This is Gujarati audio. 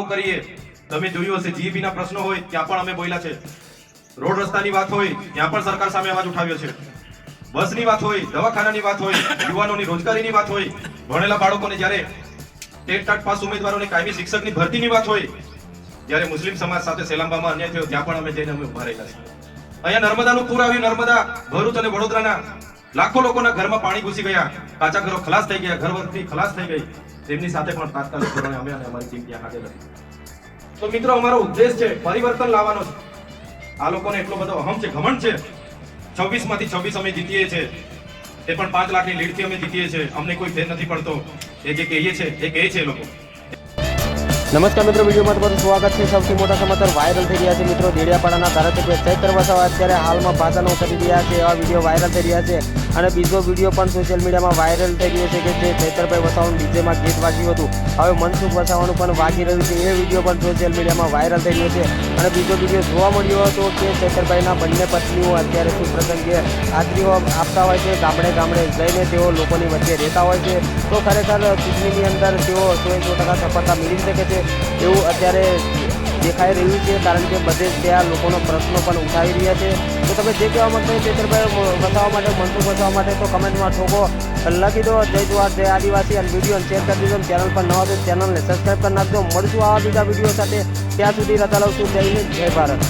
કરીએ તમે જોયું હશે જીબી ના પ્રશ્નો હોય ત્યાં પણ અમે બોલ્યા છે, રોડ રસ્તાની વાત હોય ત્યાં પણ સરકાર સામે અવાજ ઉઠાવ્યો છે, બસની વાત હોય, દવાખાનાની વાત હોય, યુવાનોની રોજગારીની વાત હોય, ભણેલા બાળકોને જ્યારે ટેટ પાસ ઉમેદવારોને કાયમી શિક્ષકની ભરતીની વાત હોય, જ્યારે મુસ્લિમ સમાજ સાથે સેલાંબામાં અન્યાય થયો ત્યાં પણ અમે જઈને અમે ઉભા રહેલા છે. અહીંયા નર્મદાનું પૂર આવ્યું, નર્મદા ભરૂચ અને વડોદરાના લાખો લોકોના ઘરમાં પાણી ઘૂસી ગયા, કાચા ઘરો ખલાસ થઈ ગયા, ઘર વસ્તી ખલાસ થઈ ગઈ, તેમની સાથે પણ તાત્કાલિક ધોરણે અમે અને અમારી ટીમ ત્યાં હાજર હતી. તો મિત્રો અમારો ઉદ્દેશ છે પરિવર્તન લાવવાનો છે. આ લોકોને એટલો બધો અહમ છે, ઘમંડ છે. 26 માંથી 26 અમે જીતીએ છે, એ પણ 5 લાખની લીડથી અમે જીતીએ છે. અમને કોઈ ફેર નથી પડતો. એ જે કહીએ છે એ કહે છે લોકો. નમસ્કાર મિત્રો, વિડીયોમાં તમારું સ્વાગત છે. સૌથી મોટા સમાચાર વાયરલ થઈ રહ્યા છે મિત્રો. દેડિયાપાડાના ધારાસભ્ય ચૈત્ર વસાવા અત્યારે હાલમાં ભાષણો કરી રહ્યા છે, એવા વિડીયો વાયરલ થઈ રહ્યા છે. અને બીજો વિડીયો પણ સોશિયલ મીડિયામાં વાયરલ થઈ રહ્યો છે કે જે ચૈત્રભાઈ વસાવાનું ડીજેમાં ગીત વાગ્યું હતું, હવે મનસુખ વસાવાનું પણ વાગી રહ્યું છે. એ વિડીયો પણ સોશિયલ મીડિયામાં વાયરલ થઈ રહ્યો છે. અને બીજો વિડીયો જોવા મળ્યો હતો કે ચૈત્રભાઈના બંને પત્નીઓ અત્યારે શું પ્રસંગે હાજરીઓ આપતા હોય છે, ગામડે ગામડે જઈને તેઓ લોકોની વચ્ચે રહેતા હોય છે. તો ખરેખર ચૂંટણીની અંદર તેઓ 100% સફળતા મેળવી શકે છે એવું અત્યારે દેખાઈ રહ્યું છે, કારણ કે બધે ત્યાં લોકોનો પ્રશ્નો પણ ઉઠાવી રહ્યા છે. તો તમે જે કહેવા માંગતા હોય ચૈત્રભાઈ વસાવા માટે, મનસુખ વસાવા માટે, તો કમેન્ટમાં ઠોકો લખી દો. જય જવાહર, જય આદિવાસી. અને વિડીયો શેર કરી દીધો. ચેનલ પર ન હોય તો ચેનલને સબસ્ક્રાઈબ કરી નાખજો. મળશું આવા બીજા વિડીયો સાથે. ત્યાં સુધી રજા લઉં છું. જય હિન્દ, જય ભારત.